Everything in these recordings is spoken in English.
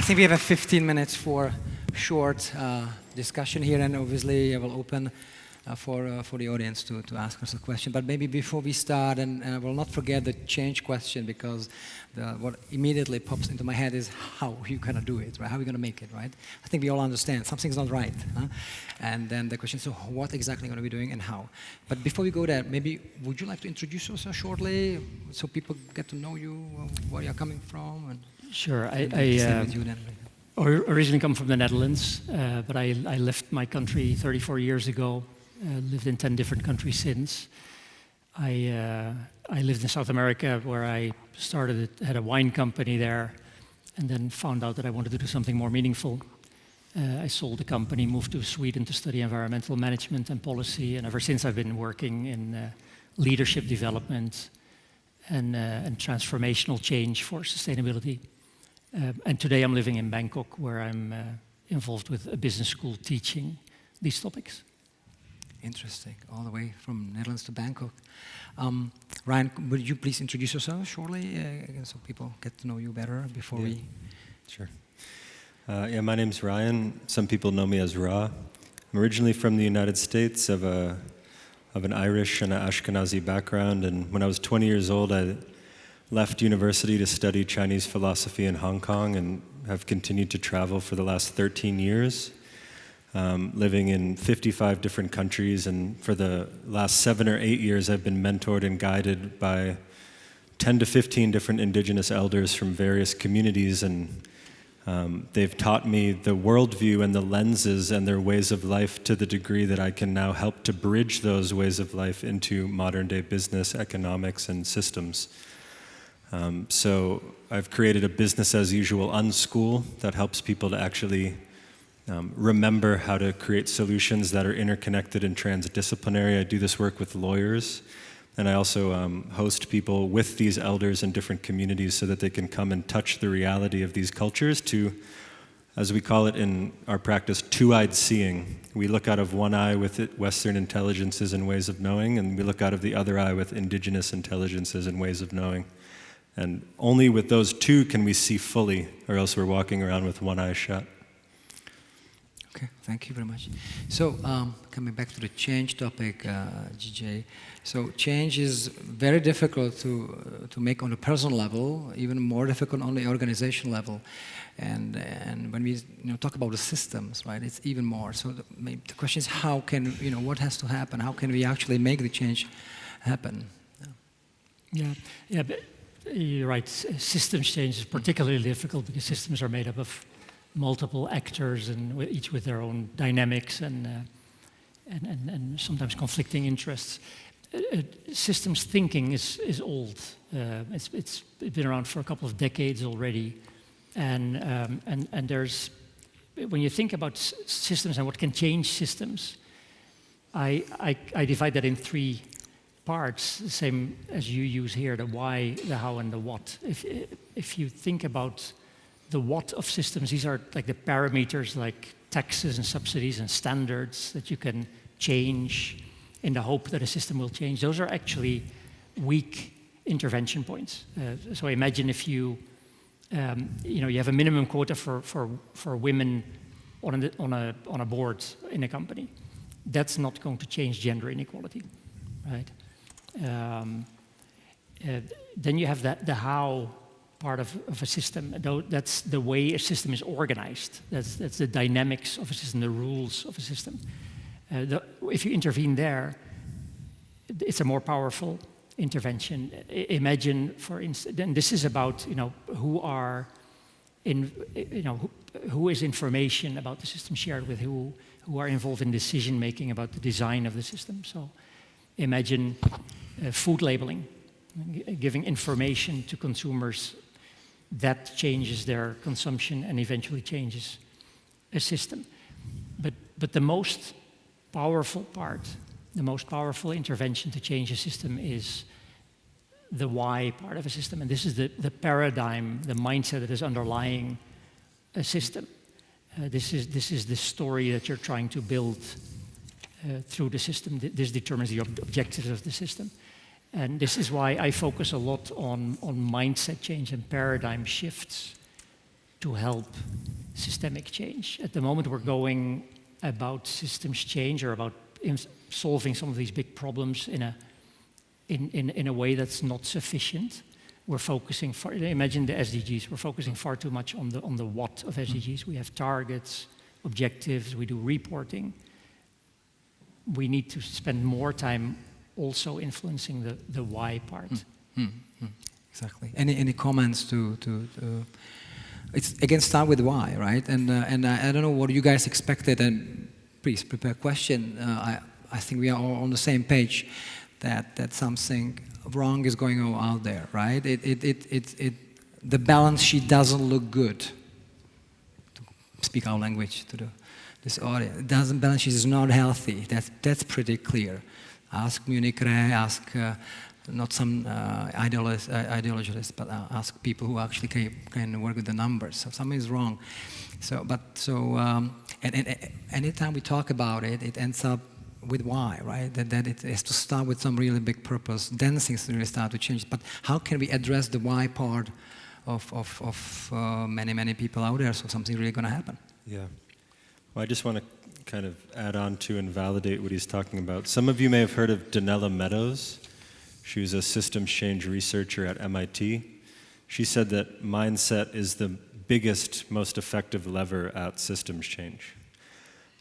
think we have 15 minutes for short discussion here, and obviously I will open for the audience to ask us a question. But maybe before we start, and I will not forget the change question, because what immediately pops into my head is how are you going to do it, right? How are you going to make it, right? I think we all understand something's not right. Huh? And then the question is, so what exactly are you going to be doing and how? But before we go there, maybe would you like to introduce yourself shortly so people get to know you, where you're coming from? And sure. I originally come from the Netherlands, but I left my country 34 years ago. Lived in 10 different countries since. I lived in South America, where I had a wine company there, and then found out that I wanted to do something more meaningful. I sold the company, moved to Sweden to study environmental management and policy, and ever since I've been working in leadership development and transformational change for sustainability. And today I'm living in Bangkok, where I'm involved with a business school teaching these topics. Interesting, all the way from Netherlands to Bangkok. Ryan, would you please introduce yourself shortly, so people get to know you better before we... Sure. My name's Ryan. Some people know me as Ra. I'm originally from the United States, of an Irish and an Ashkenazi background, and when I was 20 years old, I left university to study Chinese philosophy in Hong Kong, and have continued to travel for the last 13 years. Living in 55 different countries, and for the last 7 or 8 years I've been mentored and guided by 10 to 15 different indigenous elders from various communities, and they've taught me the worldview and the lenses and their ways of life to the degree that I can now help to bridge those ways of life into modern day business, economics, and systems. So I've created a business as usual unschool that helps people to actually remember how to create solutions that are interconnected and transdisciplinary. I do this work with lawyers, and I also host people with these elders in different communities so that they can come and touch the reality of these cultures to, as we call it in our practice, two-eyed seeing. We look out of one eye with Western intelligences and ways of knowing, and we look out of the other eye with indigenous intelligences and ways of knowing. And only with those two can we see fully, or else we're walking around with one eye shut. Okay, thank you very much. So, coming back to the change topic, GJ. So, change is very difficult to make on a personal level, even more difficult on the organization level. And when we talk about the systems, right, it's even more. So, the question is, how can what has to happen? How can we actually make the change happen? Yeah, but you're right. Systems change is particularly difficult because systems are made up of multiple actors, and each with their own dynamics and sometimes conflicting interests. Systems thinking is old. It's been around for a couple of decades already, and there's, when you think about systems and what can change systems, I divide that in 3 parts, the same as you use here: the why, the how, and the what. If you think about the what of systems, these are like the parameters, like taxes and subsidies and standards that you can change in the hope that a system will change. Those are actually weak intervention points. So imagine if you have a minimum quota for women on a board in a company. That's not going to change gender inequality, right? Then you have the how part of a system. That's the way a system is organized. That's the dynamics of a system, the rules of a system. If you intervene there, it's a more powerful intervention. Imagine, for instance, and this is about who is information about the system shared with, who are involved in decision making about the design of the system. So imagine food labeling, giving information to consumers that changes their consumption and eventually changes a system. But the most powerful part, the most powerful intervention to change a system is the why part of a system. And this is the paradigm, the mindset that is underlying a system. This is the story that you're trying to build through the system. This determines the objectives of the system. And this is why I focus a lot on mindset change and paradigm shifts to help systemic change. At the moment, we're going about systems change or about solving some of these big problems in a way that's not sufficient. We're focusing, imagine the SDGs, we're focusing far too much on the what of SDGs. We have targets, objectives, we do reporting. We need to spend more time also influencing the why part. Exactly. Any comments to it's again start with why, right? And I don't know what you guys expected, and please prepare a question. I think we are all on the same page that something wrong is going on out there, right? The balance sheet doesn't look good. To speak our language to this audience, balance sheet is not healthy. That's pretty clear. Ask Munich Re, ask not some ideologists, but ask people who actually can work with the numbers. So something is wrong. And anytime we talk about it, it ends up with why, right? That it has to start with some really big purpose. Then things really start to change. But how can we address the why part of many people out there so something really going to happen? Yeah. Well, I just want to kind of add on to and validate what he's talking about. Some of you may have heard of Donella Meadows. She was a systems change researcher at MIT. She said that mindset is the biggest, most effective lever at systems change.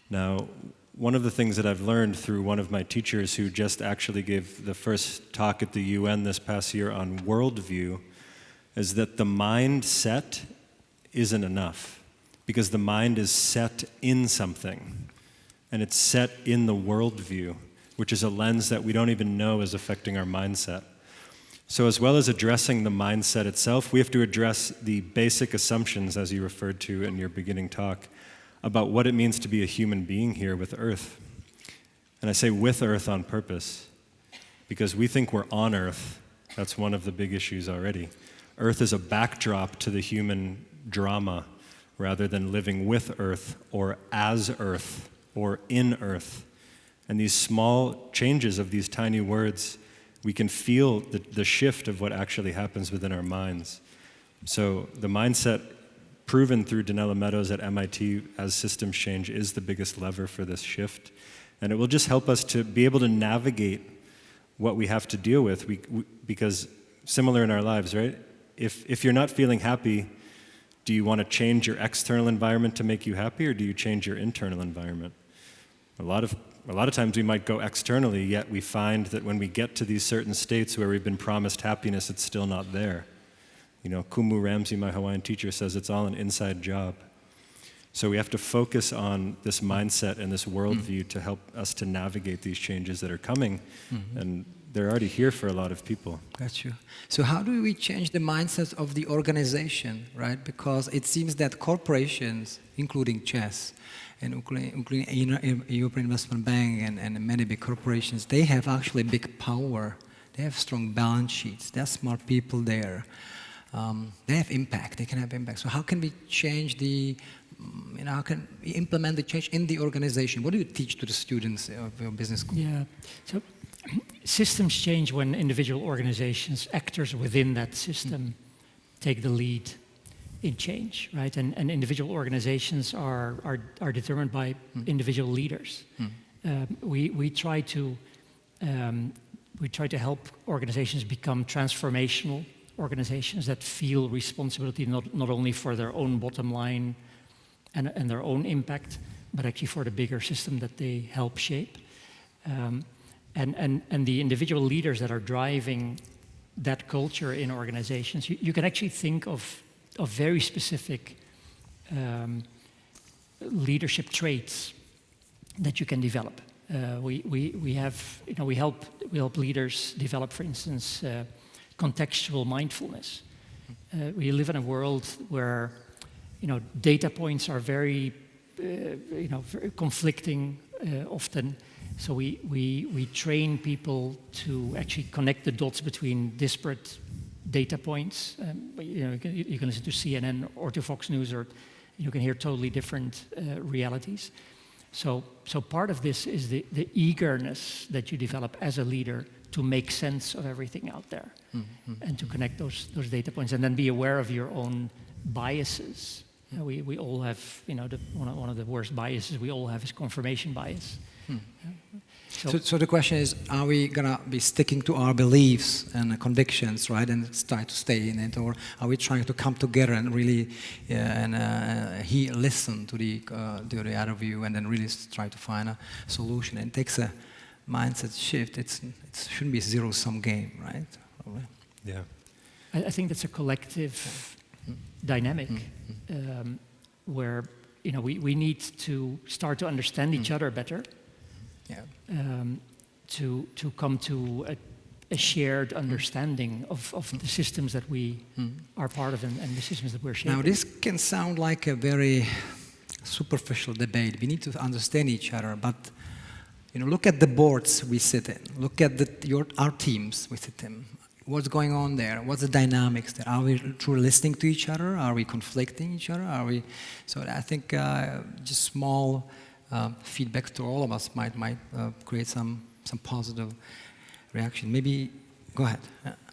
Now, one of the things that I've learned through one of my teachers who just actually gave the first talk at the UN this past year on worldview is that the mindset isn't enough, because the mind is set in something, and it's set in the worldview, which is a lens that we don't even know is affecting our mindset. So as well as addressing the mindset itself, we have to address the basic assumptions, as you referred to in your beginning talk, about what it means to be a human being here with Earth. And I say with Earth on purpose, because we think we're on Earth. That's one of the big issues already. Earth is a backdrop to the human drama, rather than living with Earth or as Earth or in Earth. And these small changes of these tiny words, we can feel the shift of what actually happens within our minds. So the mindset proven through Donella Meadows at MIT as systems change is the biggest lever for this shift. And it will just help us to be able to navigate what we have to deal with, because similar in our lives, right? If you're not feeling happy, do you want to change your external environment to make you happy, or do you change your internal environment? A lot of times we might go externally, yet we find that when we get to these certain states where we've been promised happiness, it's still not there. You know, Kumu Ramsey, my Hawaiian teacher, says it's all an inside job. So we have to focus on this mindset and this worldview to help us to navigate these changes that are coming, and they're already here for a lot of people. Got you. So how do we change the mindset of the organization, right? Because it seems that corporations, including chess, and including European Investment Bank and many big corporations, they have actually big power. They have strong balance sheets. There are smart people there. They have impact. They can have impact. So how can we change how can we implement the change in the organization? What do you teach to the students of your business school? Yeah. So systems change when individual organizations, actors within that system, take the lead in change, right? And individual organizations are determined by individual leaders. We try to help organizations become transformational organizations that feel responsibility not only for their own bottom line and their own impact, but actually for the bigger system that they help shape. And the individual leaders that are driving that culture in organizations, you can actually think of very specific leadership traits that you can develop. We help leaders develop, for instance, contextual mindfulness. We live in a world where data points are very very conflicting often. So we train people to actually connect the dots between disparate data points. You can listen to CNN or to Fox News, or you can hear totally different realities. So part of this is the eagerness that you develop as a leader to make sense of everything out there, and to connect those data points, and then be aware of your own biases We all have, one of the worst biases we all have is confirmation bias. So the question is, are we going to be sticking to our beliefs and convictions, right, and try to stay in it, or are we trying to come together and really listen to the other view and then really try to find a solution? And it takes a mindset shift. It shouldn't be a zero-sum game, right? Yeah. I think that's a collective dynamic where we need to start to understand each other better. Yeah. To come to a shared understanding of the systems that we are part of and the systems that we're shaping. Now, this can sound like a very superficial debate. We need to understand each other, but look at the boards we sit in. Look at our teams we sit in. What's going on there? What's the dynamics there? Are we truly listening to each other? Are we conflicting each other? So I think just small feedback to all of us might create some positive reaction. Maybe, go ahead.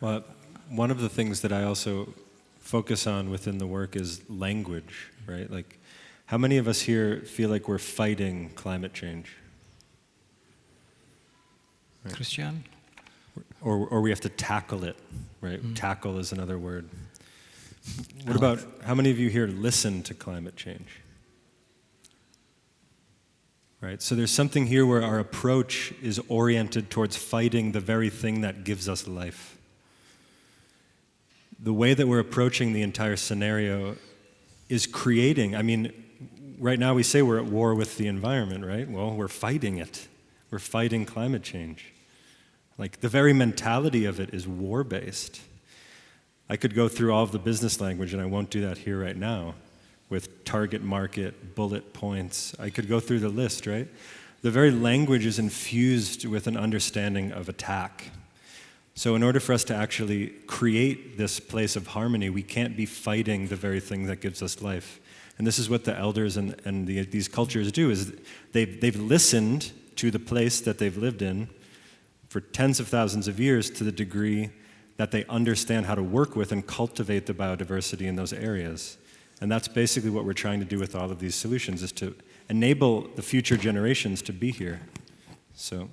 Well, one of the things that I also focus on within the work is language, right? Like, how many of us here feel like we're fighting climate change? Right. Christian? Or we have to tackle it, right? Tackle is another word. What about, how many of you here listen to climate change? Right, so there's something here where our approach is oriented towards fighting the very thing that gives us life. The way that we're approaching the entire scenario is creating, right now we say we're at war with the environment, right? Well, we're fighting it. We're fighting climate change. Like, the very mentality of it is war-based. I could go through all of the business language, and I won't do that here right now, with target market, bullet points. I could go through the list, right? The very language is infused with an understanding of attack. So in order for us to actually create this place of harmony, we can't be fighting the very thing that gives us life. And this is what the elders and these cultures do, is they've listened to the place that they've lived in for tens of thousands of years to the degree that they understand how to work with and cultivate the biodiversity in those areas. And that's basically what we're trying to do with all of these solutions, is to enable the future generations to be here. So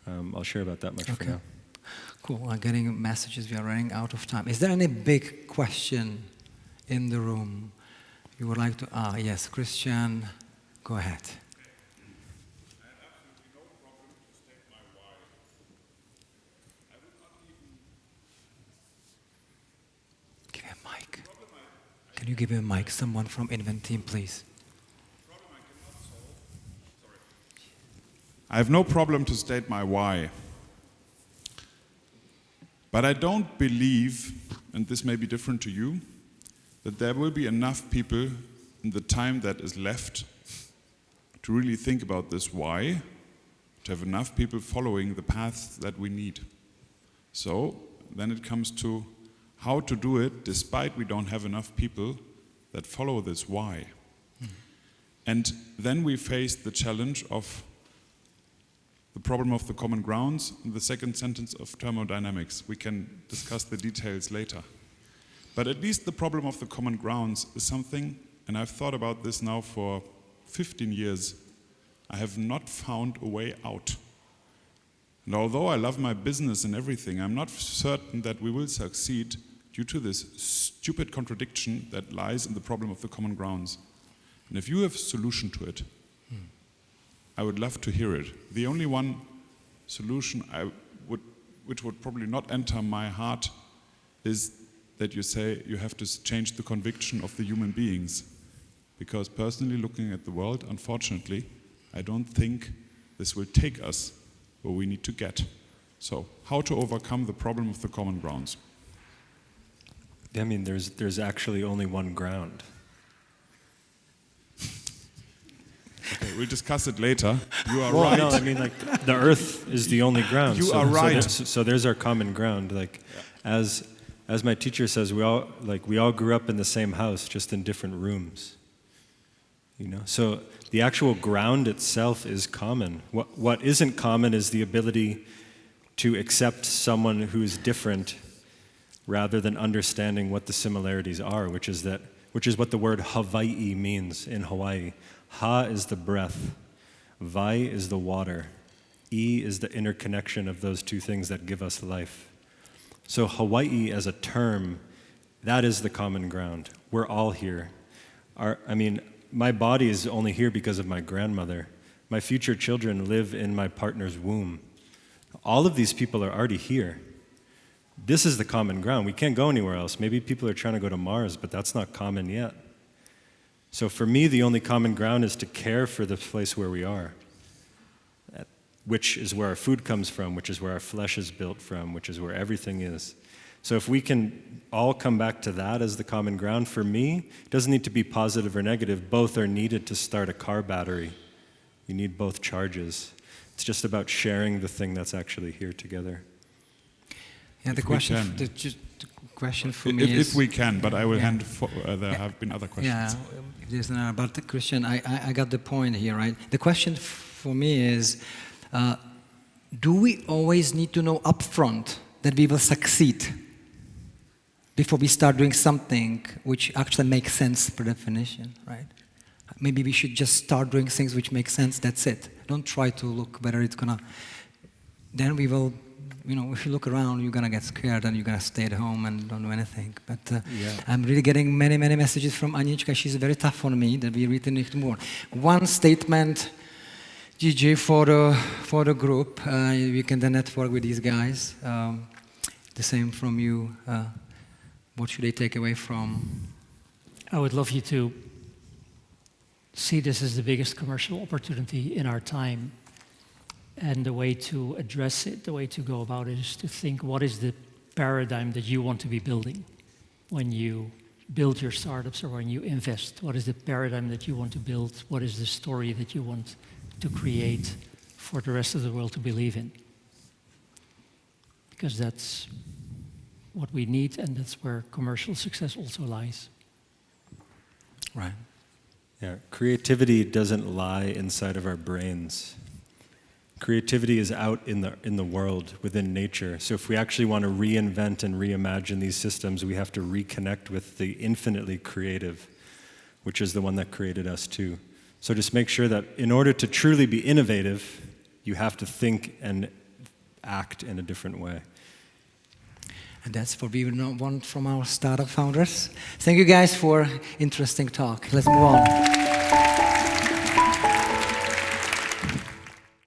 I'll share about that much for now. Cool. I'm getting messages. We are running out of time. Is there any big question in the room you would like to? Yes, Christian, go ahead. Can you give him a mic? Someone from Inven team, please. I have no problem to state my why. But I don't believe, and this may be different to you, that there will be enough people in the time that is left to really think about this why, to have enough people following the paths that we need. So then it comes to how to do it despite we don't have enough people that follow this why. And then we face the challenge of the problem of the common grounds in the second sentence of thermodynamics. We can discuss the details later. But at least the problem of the common grounds is something, and I've thought about this now for 15 years, I have not found a way out. And although I love my business and everything, I'm not certain that we will succeed due to this stupid contradiction that lies in the problem of the common grounds. And if you have a solution to it, I would love to hear it. The only one solution which would probably not enter my heart is that you say you have to change the conviction of the human beings. Because personally, looking at the world, unfortunately, I don't think this will take us where we need to get. So, how to overcome the problem of the common grounds? I mean, there's actually only one ground. Okay, we'll discuss it later. You are Well, right. no, I mean, like, the Earth is the only ground. You are right. So there's our common ground. Like, as my teacher says, we all grew up in the same house, just in different rooms. You know, so the actual ground itself is common. What isn't common is the ability to accept someone who is different, rather than understanding what the similarities are, which is that which is what the word Hawaii means in Hawaii. Ha is the breath, Vai is the water, E is the interconnection of those two things that give us life. So Hawaii as a term, that is the common ground. We're all here. My body is only here because of my grandmother. My future children live in my partner's womb. All of these people are already here. This is the common ground. We can't go anywhere else. Maybe people are trying to go to Mars, but that's not common yet. So for me, the only common ground is to care for the place where we are, which is where our food comes from, which is where our flesh is built from, which is where everything is. So if we can all come back to that as the common ground, for me, it doesn't need to be positive or negative. Both are needed to start a car battery. You need both charges. It's just about sharing the thing that's actually here together. Yeah, the question for me is... If we can, but I will hand... there have been other questions. Yeah, if there's another, but Christian, I got the point here, right? The question for me is, do we always need to know upfront that we will succeed before we start doing something which actually makes sense per definition, right? Maybe we should just start doing things which make sense, that's it. Don't try to look whether it's gonna... Then we will, if you look around, you're gonna get scared and you're gonna stay at home and don't do anything. But I'm really getting many, many messages from Anička. She's very tough on me that we really need more. One statement, GG, for the group. We can then network with these guys. The same from you. What should they take away from? I would love you to see this as the biggest commercial opportunity in our time. And the way to address it, the way to go about it is to think, what is the paradigm that you want to be building when you build your startups or when you invest? What is the paradigm that you want to build? What is the story that you want to create for the rest of the world to believe in? Because that's what we need, and that's where commercial success also lies. Right. Yeah, creativity doesn't lie inside of our brains. Creativity is out in the world, within nature. So if we actually want to reinvent and reimagine these systems, we have to reconnect with the infinitely creative, which is the one that created us too. So just make sure that in order to truly be innovative, you have to think and act in a different way. And that's what we want from our startup founders. Thank you guys for interesting talk. Let's move on.